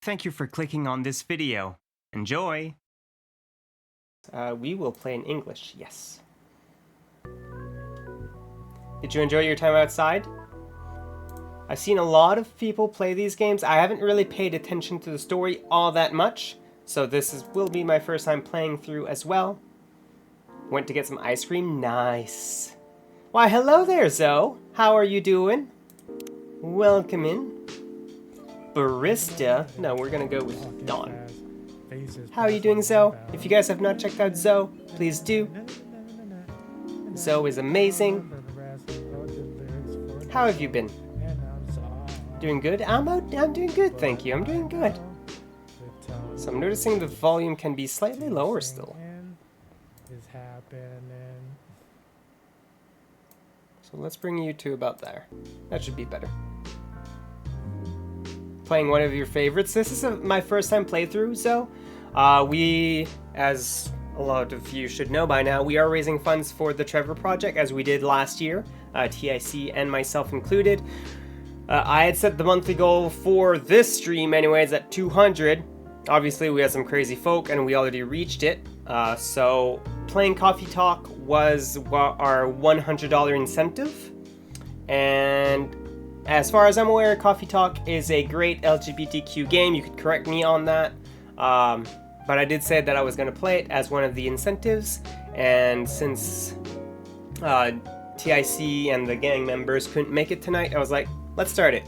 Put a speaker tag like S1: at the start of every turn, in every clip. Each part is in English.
S1: Thank you for clicking on this video. Enjoy!
S2: We will play in English, yes. Did you enjoy your time outside? I've seen a lot of people play these games. I haven't really paid attention to the story all that much, so will be my first time playing through as well. Went to get some ice cream. Nice. Why, hello there, Zoe. How are you doing? Welcome in. Barista. No, we're gonna go with Dawn. How are you doing, Zoe? If you guys have not checked out Zoe, please do. Zoe is amazing. How have you been? Doing good? I'm doing good, thank you. I'm doing good. So I'm noticing the volume can be slightly lower still. So let's bring you to about there. That should be better. Playing one of your favorites. This is my first time playthrough, so we, as a lot of you should know by now, we are raising funds for the Trevor Project as we did last year, TIC and myself included. I had set the monthly goal for this stream anyways at 200. Obviously we had some crazy folk and we already reached it. So playing Coffee Talk was our $100 incentive. And as far as I'm aware, Coffee Talk is a great LGBTQ game. You could correct me on that. But I did say that I was going to play it as one of the incentives. And since TIC and the gang members couldn't make it tonight, I was like, let's start it.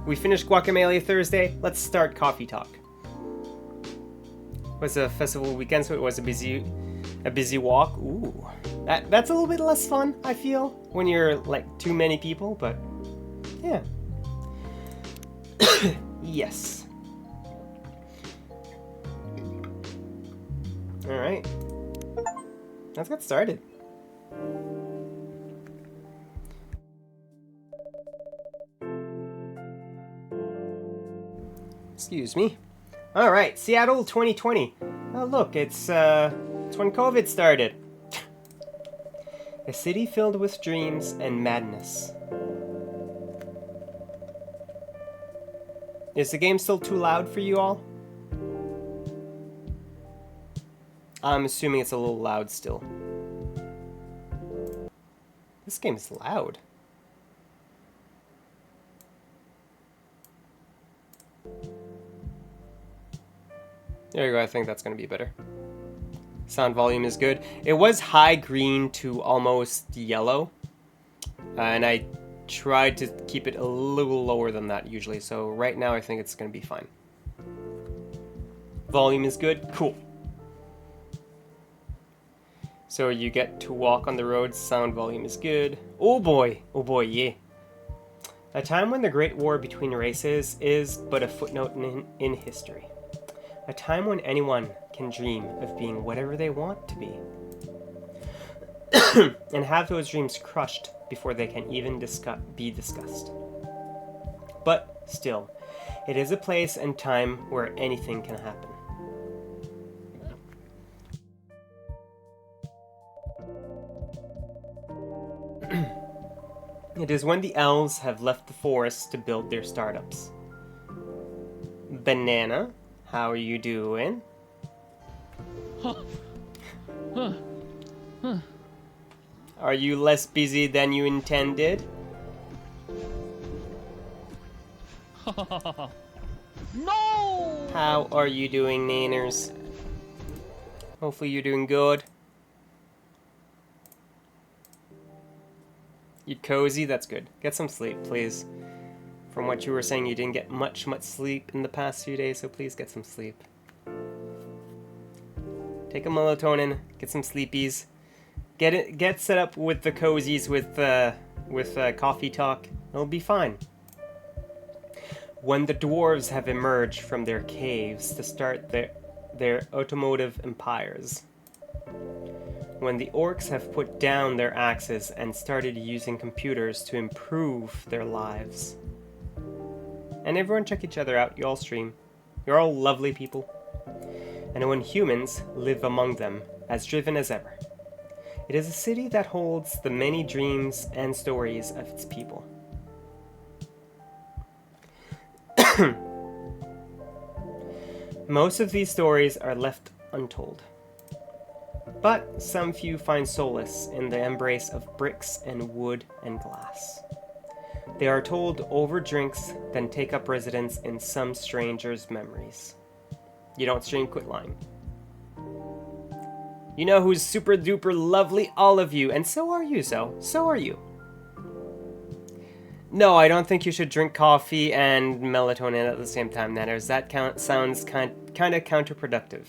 S2: We finished Guacamelee Thursday. Let's start Coffee Talk. It was a festival weekend, so it was a busy walk. Ooh, that's a little bit less fun, I feel, when you're like too many people, but yeah. Yes. All right. Let's get started. Excuse me. All right, Seattle 2020. Oh, look, it's when COVID started. A city filled with dreams and madness. Is the game still too loud for you all? I'm assuming it's a little loud still. This game is loud. There you go, I think that's going to be better. Sound volume is good. It was high green to almost yellow. And I tried to keep it a little lower than that usually. So right now I think it's going to be fine. Volume is good. Cool. So you get to walk on the road. Sound volume is good. Oh boy, yeah. A time when the Great War between races is but a footnote in history. A time when anyone can dream of being whatever they want to be. And have those dreams crushed before they can even be discussed. But still, it is a place and time where anything can happen. It is when the elves have left the forest to build their startups. Banana, how are you doing? Are you less busy than you intended?
S3: No!
S2: How are you doing, Nanners? Hopefully you're doing good. You cozy? That's good. Get some sleep, please. From what you were saying, you didn't get much sleep in the past few days, so please get some sleep. Take a melatonin, get some sleepies. Get set up with the cozies with Coffee Talk. It'll be fine. When the dwarves have emerged from their caves to start their automotive empires. When the orcs have put down their axes and started using computers to improve their lives. And everyone check each other out, you all stream. You're all lovely people. And when humans live among them, as driven as ever. It is a city that holds the many dreams and stories of its people. Most of these stories are left untold. But some few find solace in the embrace of bricks and wood and glass. They are told over drinks, then take up residence in some stranger's memories. You don't stream, quit lying. You know who's super duper lovely? All of you. And so are you, Zoe. So are you. No, I don't think you should drink coffee and melatonin at the same time, Nanners. That sounds kind of counterproductive.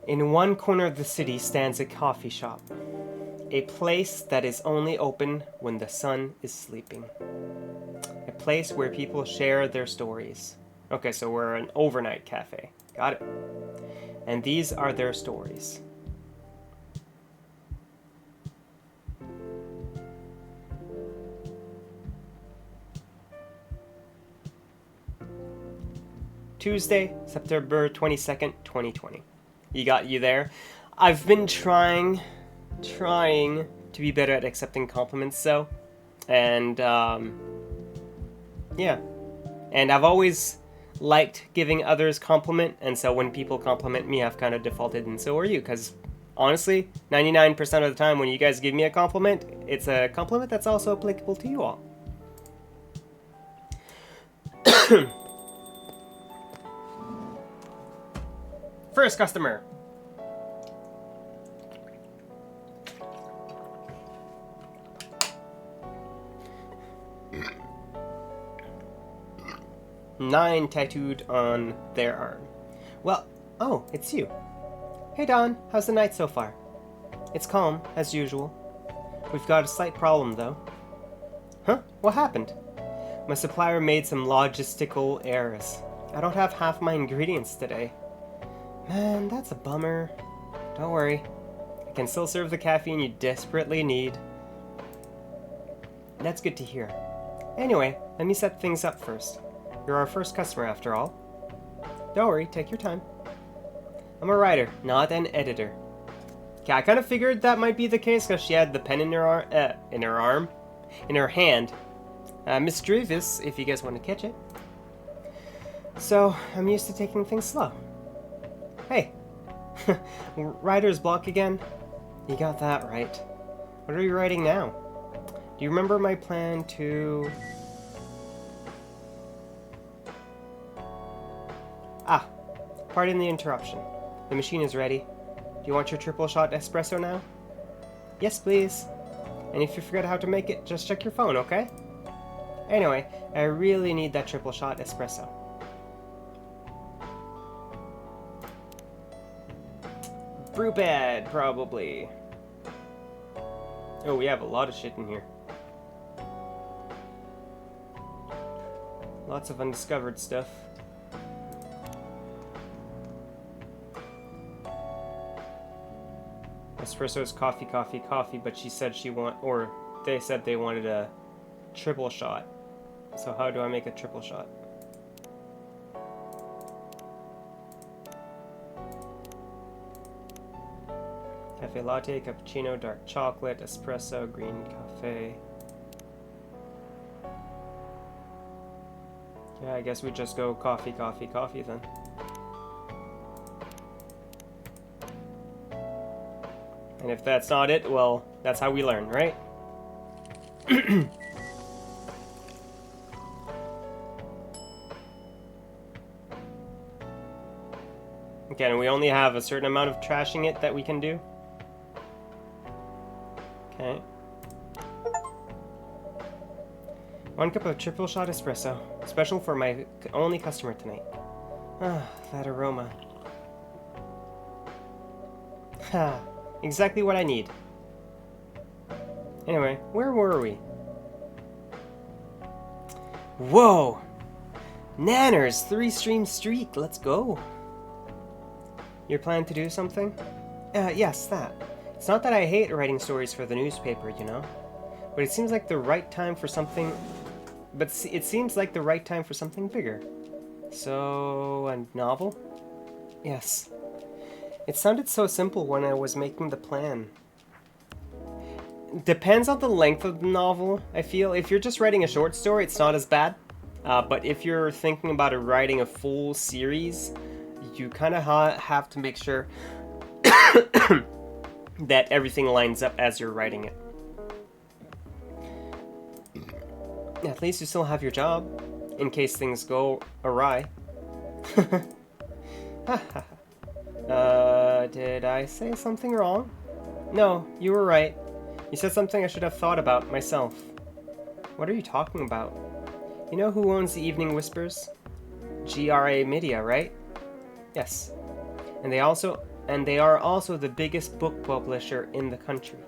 S2: In one corner of the city stands a coffee shop. A place that is only open when the sun is sleeping. A place where people share their stories. Okay, so we're an overnight cafe. Got it. And these are their stories. Tuesday, September 22nd, 2020. You there? I've been trying to be better at accepting compliments, though. And, yeah. And I've always liked giving others compliment, and so when people compliment me, I've kind of defaulted, and so are you, because honestly, 99% of the time when you guys give me a compliment, it's a compliment that's also applicable to you all. First customer. Nine tattooed on their arm. Well, oh, it's you. Hey Don, how's the night so far? It's calm, as usual. We've got a slight problem, though. Huh? What happened? My supplier made some logistical errors. I don't have half my ingredients today. Man, that's a bummer. Don't worry. I can still serve the caffeine you desperately need. That's good to hear. Anyway, let me set things up first. You're our first customer, after all. Don't worry, take your time. I'm a writer, not an editor. Okay, I kind of figured that might be the case because she had the pen in her hand. Miss Drevis, if you guys want to catch it. So, I'm used to taking things slow. Hey, writer's block again? You got that right. What are you writing now? Do you remember my plan to... Ah, pardon the interruption. The machine is ready. Do you want your triple shot espresso now? Yes, please. And if you forget how to make it, just check your phone, okay? Anyway, I really need that triple shot espresso. Brew pad, probably. Oh, we have a lot of shit in here. Lots of undiscovered stuff. Espresso is coffee, coffee, coffee, but she said they said they wanted a triple shot. So how do I make a triple shot? Cafe latte, cappuccino, dark chocolate, espresso, green cafe. Yeah, I guess we just go coffee, coffee, coffee then. And if that's not it, well, that's how we learn, right? Okay, and we only have a certain amount of trashing it that we can do. Okay. 1 cup of triple shot espresso. Special for my only customer tonight. Ah, that aroma. Ha, exactly what I need. Anyway, where were we? Whoa! Nanners, 3-stream streak, let's go. You're planning to do something? Yes, that. It's not that I hate writing stories for the newspaper, you know? But it seems like the right time for something... it seems like the right time for something bigger. So, a novel? Yes. It sounded so simple when I was making the plan. depends on the length of the novel, I feel. If you're just writing a short story, it's not as bad. But if you're thinking about writing a full series, you kind of have to make sure that everything lines up as you're writing it. At least you still have your job, in case things go awry. Did I say something wrong? No, you were right. You said something I should have thought about myself. What are you talking about? You know who owns the Evening Whispers? GRA Media, right? Yes. And they are also the biggest book publisher in the country.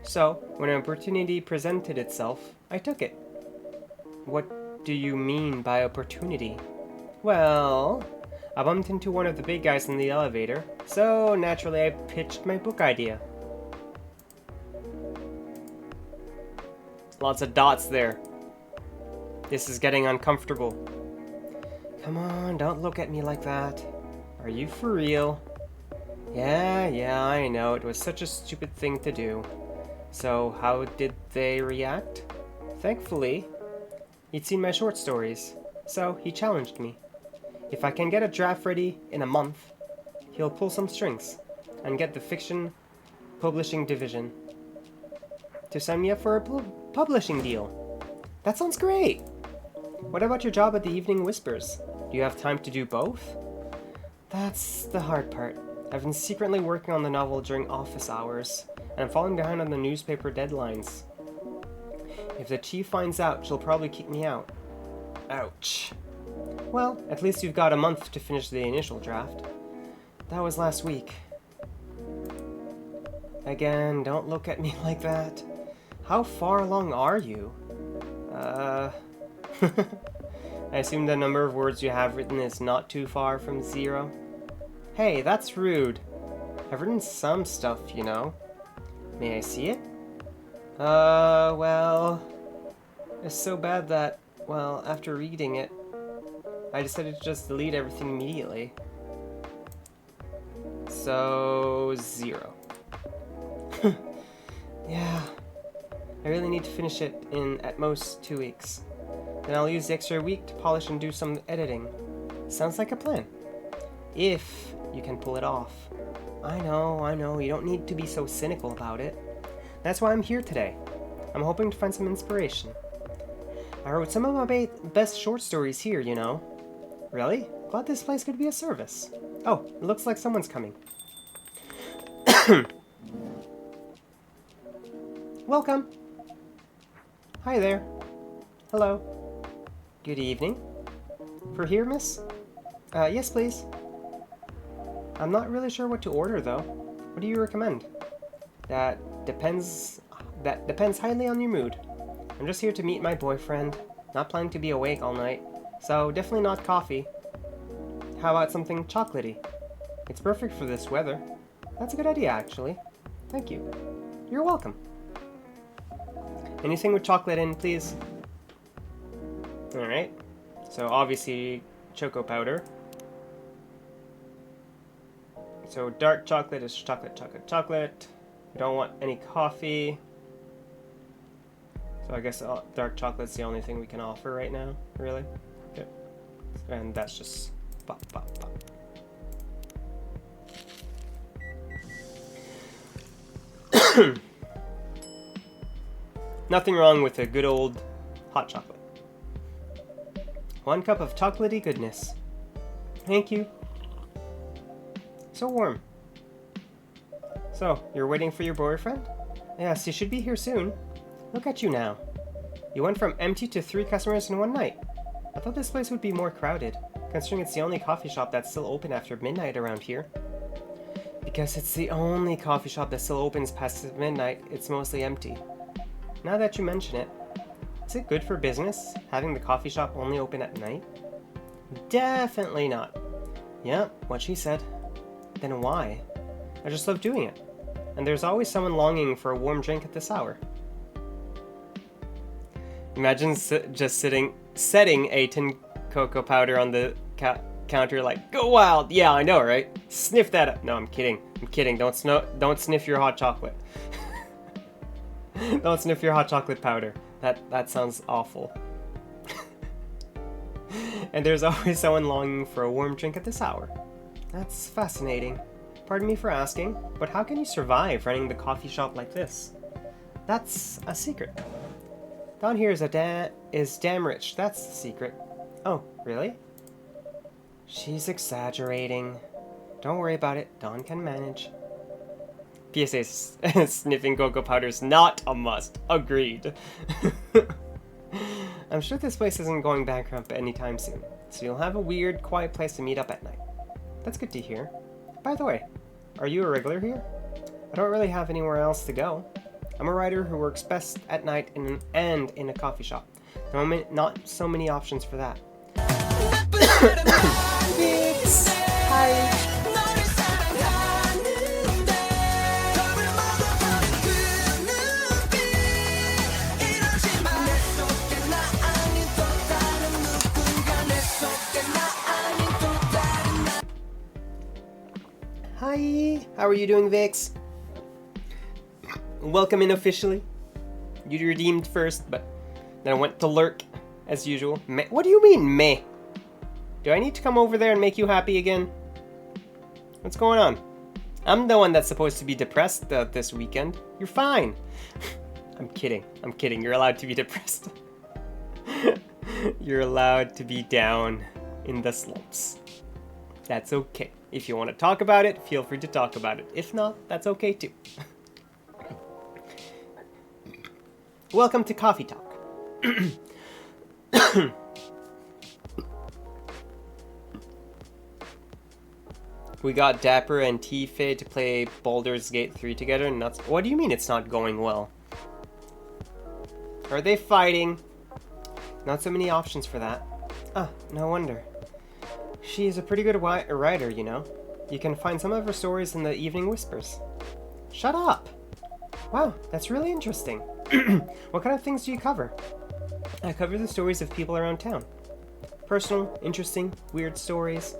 S2: So, when an opportunity presented itself, I took it. What do you mean by opportunity? Well, I bumped into one of the big guys in the elevator, so naturally I pitched my book idea. Lots of dots there. This is getting uncomfortable. Come on, don't look at me like that. Are you for real? Yeah, I know. It was such a stupid thing to do. So, how did they react? Thankfully, he'd seen my short stories, so he challenged me. If I can get a draft ready in a month, he'll pull some strings and get the fiction publishing division to sign me up for a publishing deal. That sounds great! What about your job at the Evening Whispers? Do you have time to do both? That's the hard part. I've been secretly working on the novel during office hours, and I'm falling behind on the newspaper deadlines. If the chief finds out, she'll probably kick me out. Ouch. Well, at least you've got a month to finish the initial draft. That was last week. Again, don't look at me like that. How far along are you? I assume the number of words you have written is not too far from 0. Hey, that's rude. I've written some stuff, you know. May I see it? Well... It's so bad that, well, after reading it, I decided to just delete everything immediately. So... 0. Yeah. I really need to finish it in, at most, 2 weeks. Then I'll use the extra week to polish and do some editing. Sounds like a plan. If you can pull it off. I know, you don't need to be so cynical about it. That's why I'm here today. I'm hoping to find some inspiration. I wrote some of my best short stories here, you know. Really? Glad this place could be a service. Oh, it looks like someone's coming. Welcome. Hi there. Hello. Good evening. For here, miss? Yes, please. I'm not really sure what to order, though. What do you recommend? That depends highly on your mood. I'm just here to meet my boyfriend. Not planning to be awake all night. So, definitely not coffee. How about something chocolatey? It's perfect for this weather. That's a good idea, actually. Thank you. You're welcome. Anything with chocolate in, please. Alright. So, obviously, choco powder. So, dark chocolate is chocolate. We don't want any coffee. So, I guess dark chocolate's the only thing we can offer right now, really. Okay. And that's just pop. Nothing wrong with a good old hot chocolate. 1 cup of chocolatey goodness. Thank you. So warm. So, you're waiting for your boyfriend? Yes, he should be here soon. Look at you now. You went from empty to 3 customers in 1 night. I thought this place would be more crowded, considering it's the only coffee shop that's still open after midnight around here. Because it's the only coffee shop that still opens past midnight, it's mostly empty. Now that you mention it, is it good for business, having the coffee shop only open at night? Definitely not. Yeah, what she said. Then why? I just love doing it. And there's always someone longing for a warm drink at this hour. Imagine just setting a tin cocoa powder on the counter like, go wild! Yeah, I know, right? Sniff that up. No, I'm kidding. Don't sniff your hot chocolate. Don't sniff your hot chocolate powder. That sounds awful. And there's always someone longing for a warm drink at this hour. That's fascinating. Pardon me for asking, but how can you survive running the coffee shop like this? That's a secret. Don here is damn rich. That's the secret. Oh, really? She's exaggerating. Don't worry about it. Don can manage. PSA, sniffing cocoa powder is not a must. Agreed. I'm sure this place isn't going bankrupt anytime soon, so you'll have a weird, quiet place to meet up at night. That's good to hear. By the way, are you a regular here? I don't really have anywhere else to go. I'm a writer who works best at night and in a coffee shop. Not so many options for that. Hi. Hi, how are you doing, Vix? Welcome in officially. You redeemed first, but then I went to lurk, as usual. What do you mean, meh? Do I need to come over there and make you happy again? What's going on? I'm the one that's supposed to be depressed this weekend. You're fine. I'm kidding. I'm kidding. You're allowed to be depressed. You're allowed to be down in the slumps. That's okay. If you want to talk about it, feel free to talk about it. If not, that's okay too. Welcome to Coffee Talk. We got Dapper and T-Fade to play Baldur's Gate 3 together, and that's... What do you mean it's not going well? Are they fighting? Not so many options for that. Ah, no wonder. She's a pretty good writer, you know. You can find some of her stories in the Evening Whispers. Shut up! Wow, that's really interesting. What kind of things do you cover? I cover the stories of people around town. Personal, interesting, weird stories.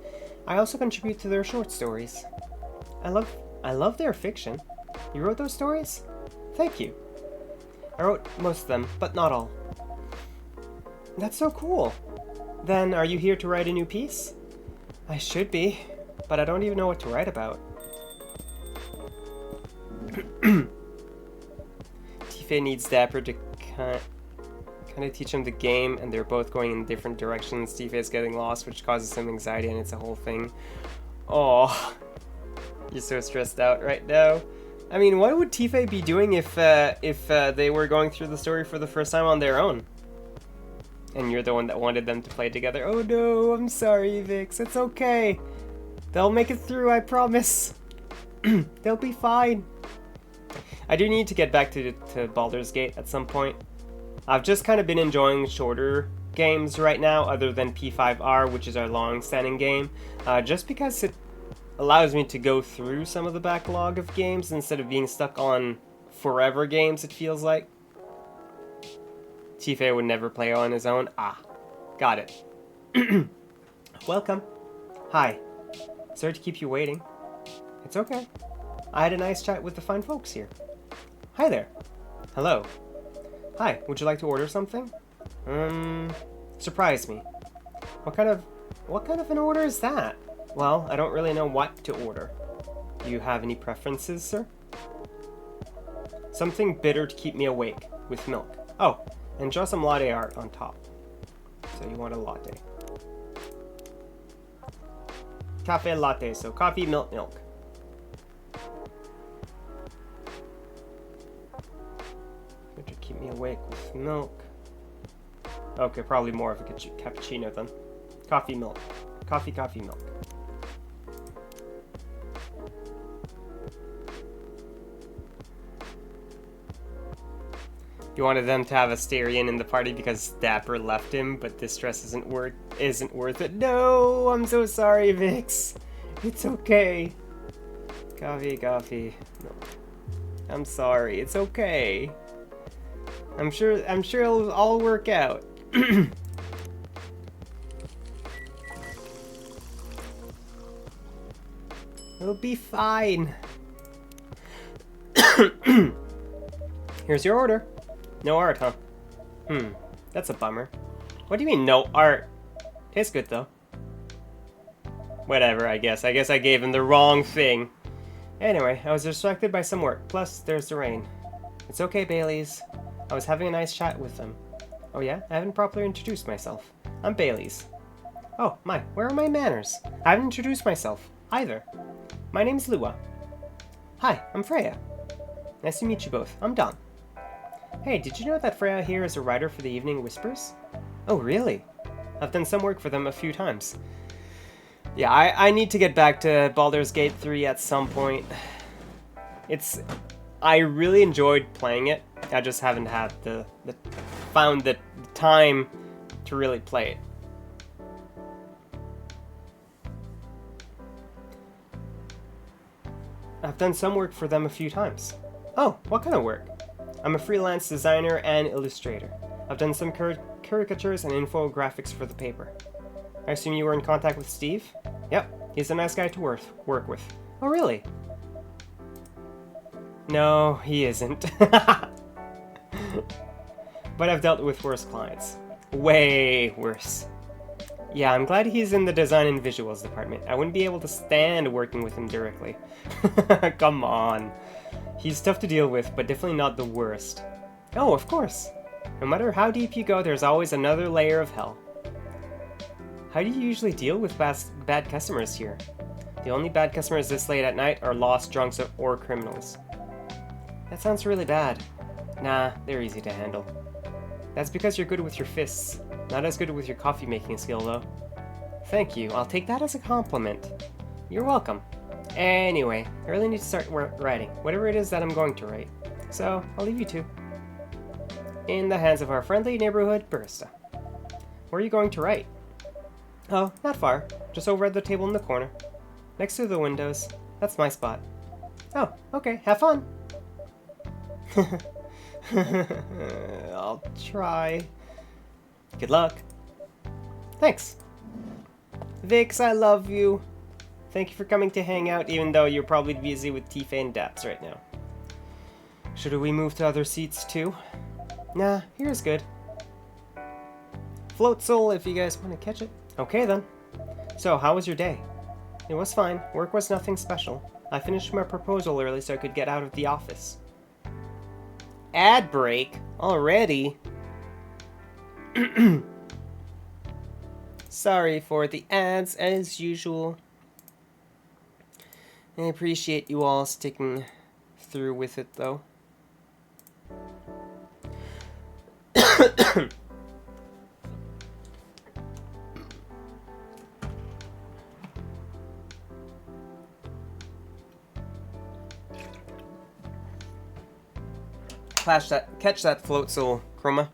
S2: I also contribute to their short stories. I love their fiction. You wrote those stories? Thank you. I wrote most of them, but not all. That's so cool. Then, are you here to write a new piece? I should be, but I don't even know what to write about. Tifa needs Dapper to kind of teach him the game, and they're both going in different directions. Tifa is getting lost, which causes him anxiety, and it's a whole thing. Oh, you're so stressed out right now. I mean, what would Tifa be doing if they were going through the story for the first time on their own? And you're the one that wanted them to play together. Oh no, I'm sorry, Vix. It's okay. They'll make it through, I promise. They'll be fine. I do need to get back to Baldur's Gate at some point. I've just kind of been enjoying shorter games right now, other than P5R, which is our long-standing game, just because it allows me to go through some of the backlog of games instead of being stuck on forever games, it feels like. Tifa would never play on his own. Ah, got it. Welcome. Hi. Sorry to keep you waiting. It's okay. I had a nice chat with the fine folks here. Hi there. Hello. Hi, would you like to order something? Surprise me. What kind of an order is that? Well, I don't really know what to order. Do you have any preferences, sir? Something bitter to keep me awake, with milk. Oh, and draw some latte art on top. So you want a latte. Cafe latte, so coffee, milk. Good to keep me awake with milk. Okay, probably more of a cappuccino then. Coffee, milk. Coffee, milk. You wanted them to have Asterion in the party because Dapper left him, but this dress isn't worth it. No, I'm so sorry, Vix. It's okay. Coffee. No. I'm sorry. It's okay. I'm sure it'll all work out. It'll be fine. Here's your order. No art, huh? That's a bummer. What do you mean, no art? Tastes good, though. Whatever, I guess. I guess I gave him the wrong thing. Anyway, I was distracted by some work. Plus, there's the rain. It's okay, Bailey's. I was having a nice chat with them. Oh yeah? I haven't properly introduced myself. I'm Bailey's. Oh, my. Where are my manners? I haven't introduced myself, either. My name's Lua. Hi, I'm Freya. Nice to meet you both. I'm Don. Hey, did you know that Freya here is a writer for the Evening Whispers? Oh, really? I've done some work for them a few times. Yeah, I need to get back to Baldur's Gate 3 at some point. I really enjoyed playing it. I just haven't had found the time to really play it. I've done some work for them a few times. Oh, what kind of work? I'm a freelance designer and illustrator. I've done some caricatures and infographics for the paper. I assume you were in contact with Steve? Yep, he's a nice guy to work with. Oh, really? No, he isn't. But I've dealt with worse clients. Way worse. Yeah, I'm glad he's in the design and visuals department. I wouldn't be able to stand working with him directly. Come on. He's tough to deal with, but definitely not the worst. Oh, of course. No matter how deep you go, there's always another layer of hell. How do you usually deal with bad customers here? The only bad customers this late at night are lost drunks or criminals. That sounds really bad. Nah, they're easy to handle. That's because you're good with your fists. Not as good with your coffee making skill, though. Thank you, I'll take that as a compliment. You're welcome. Anyway, I really need to start writing, whatever it is that I'm going to write. So, I'll leave you two. In the hands of our friendly neighborhood barista. Where are you going to write? Oh, not far. Just over at the table in the corner. Next to the windows. That's my spot. Oh, okay, have fun! I'll try. Good luck. Thanks. Vix, I love you. Thank you for coming to hang out, even though you're probably busy with Tifa and Daps right now. Should we move to other seats too? Nah, here's good. Float Soul if you guys want to catch it. Okay then. So, how was your day? It was fine. Work was nothing special. I finished my proposal early so I could get out of the office. Ad break? Already? Sorry for the ads as usual. I appreciate you all sticking through with it though. Catch that float soul, Chroma.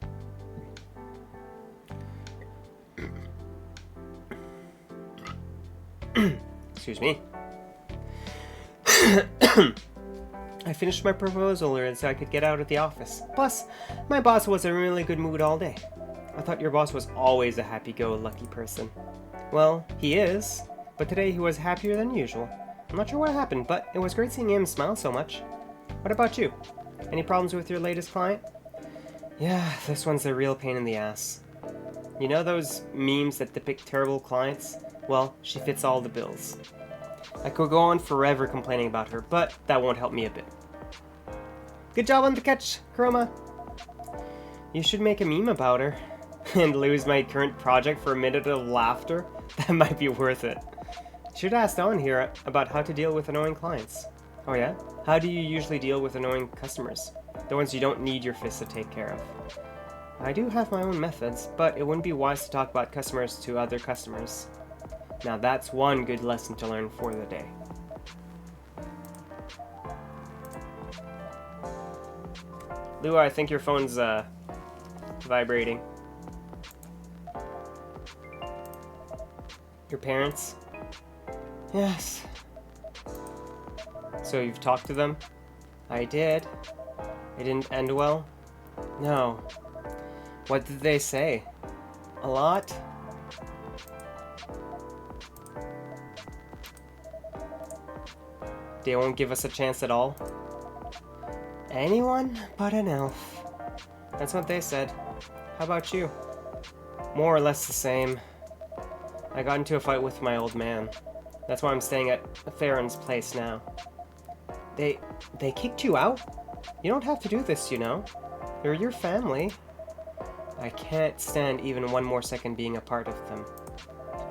S2: Excuse me. I finished my proposal early so I could get out of the office. Plus, my boss was in a really good mood all day. I thought your boss was always a happy-go-lucky person. Well, he is, but today he was happier than usual. I'm not sure what happened, but it was great seeing him smile so much. What about you? Any problems with your latest client? Yeah, this one's a real pain in the ass. You know those memes that depict terrible clients? Well, she fits all the bills. I could go on forever complaining about her, but that won't help me a bit. Good job on the catch, Chroma! You should make a meme about her, and lose my current project for a minute of laughter. That might be worth it. Should ask Dawn here about how to deal with annoying clients. Oh yeah? How do you usually deal with annoying customers? The ones you don't need your fists to take care of. I do have my own methods, but it wouldn't be wise to talk about customers to other customers. Now that's one good lesson to learn for the day. Lua, I think your phone's vibrating. Your parents? Yes. So you've talked to them? I did. It didn't end well? No. What did they say? A lot? They won't give us a chance at all? Anyone but an elf. That's what they said. How about you? More or less the same. I got into a fight with my old man. That's why I'm staying at Theron's place now. They kicked you out? You don't have to do this, you know. They're your family. I can't stand even one more second being a part of them.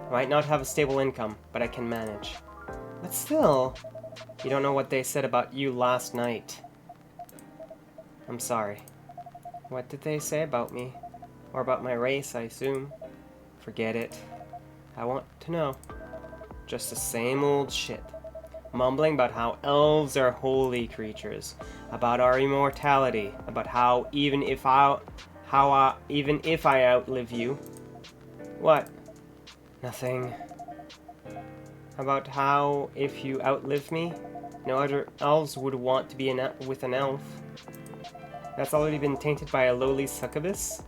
S2: I might not have a stable income, but I can manage. But still, you don't know what they said about you last night. I'm sorry. What did they say about me? Or about my race, I assume. Forget it. I want to know. Just the same old shit. Mumbling about how elves are holy creatures, about our immortality, about how even if I outlive you. What? Nothing. About how if you outlive me, no other elves would want to be with an elf. That's already been tainted by a lowly succubus.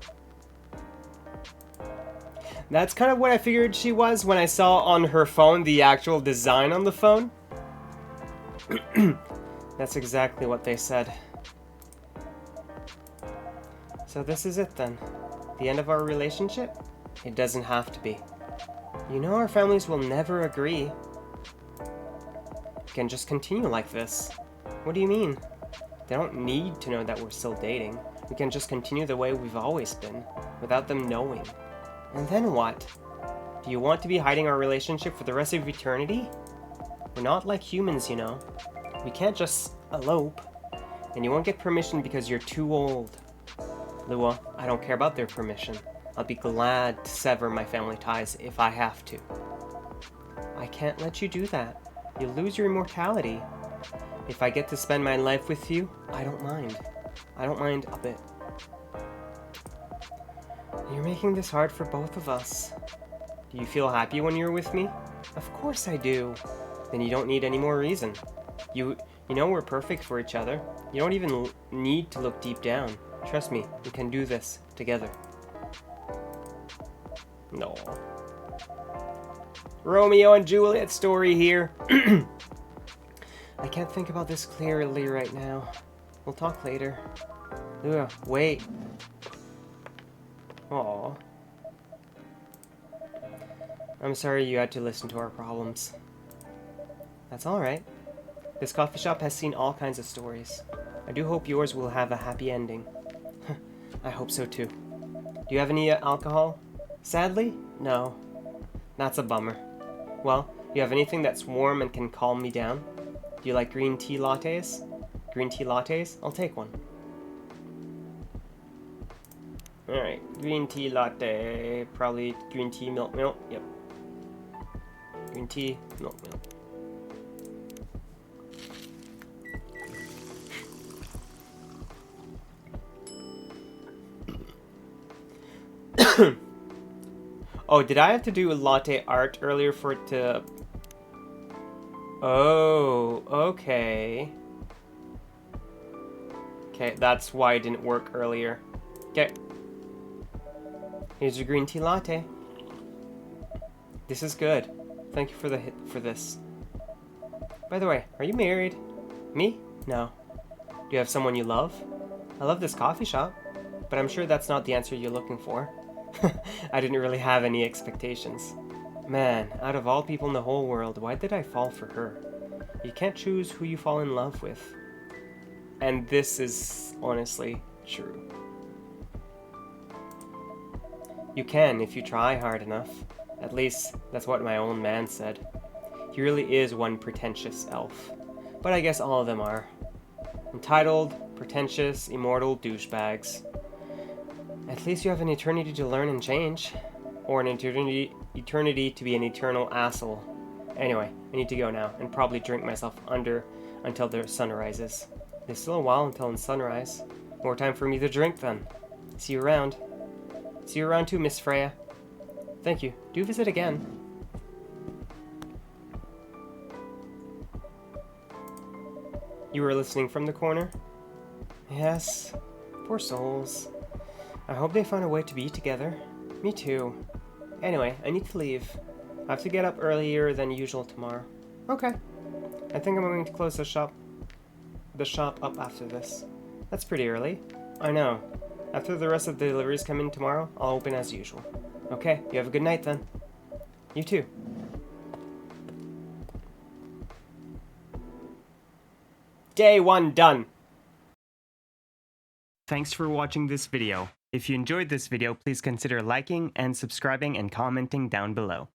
S2: That's kind of what I figured she was when I saw on her phone the actual design on the phone. That's exactly what they said. So this is it then? The end of our relationship? It doesn't have to be. You know our families will never agree. We can just continue like this. What do you mean? They don't need to know that we're still dating. We can just continue the way we've always been, without them knowing. And then what? Do you want to be hiding our relationship for the rest of eternity? We're not like humans, you know. We can't just elope. And you won't get permission because you're too old. Lua, I don't care about their permission. I'll be glad to sever my family ties if I have to. I can't let you do that. You'll lose your immortality. If I get to spend my life with you, I don't mind. I don't mind a bit. You're making this hard for both of us. Do you feel happy when you're with me? Of course I do. Then you don't need any more reason. You know we're perfect for each other. You don't even need to look deep down. Trust me, we can do this together. No. Romeo and Juliet story here. I can't think about this clearly right now. We'll talk later. Ugh, wait. Aww. I'm sorry you had to listen to our problems. That's alright. This coffee shop has seen all kinds of stories. I do hope yours will have a happy ending. I hope so too. Do you have any alcohol? Sadly, no. That's a bummer. Well, do you have anything that's warm and can calm me down? Do you like green tea lattes? Green tea lattes? I'll take one. Alright, green tea latte. Probably green tea milk. Yep. Green tea, milk. Oh, did I have to do a latte art earlier for it to... Oh, okay. Okay, that's why it didn't work earlier. Okay. Here's your green tea latte. This is good. Thank you for this. By the way, are you married? Me? No. Do you have someone you love? I love this coffee shop, but I'm sure that's not the answer you're looking for. I didn't really have any expectations. Man, out of all people in the whole world, why did I fall for her? You can't choose who you fall in love with. And this is honestly true. You can if you try hard enough. At least, that's what my own man said. He really is one pretentious elf. But I guess all of them are. Entitled, pretentious, immortal douchebags. At least you have an eternity to learn and change. Or an eternity to be an eternal asshole. Anyway, I need to go now, and probably drink myself under until the sun rises. There's still a while until sunrise. More time for me to drink then. See you around. See you around too, Miss Freya. Thank you. Do visit again. You were listening from the corner? Yes. Poor souls. I hope they find a way to be together. Me too. Anyway, I need to leave. I have to get up earlier than usual tomorrow. Okay. I think I'm going to close the shop up after this. That's pretty early. I know. After the rest of the deliveries come in tomorrow, I'll open as usual. Okay, you have a good night then. You too. Day 1 done.
S1: Thanks for watching this video. If you enjoyed this video, please consider liking and subscribing and commenting down below.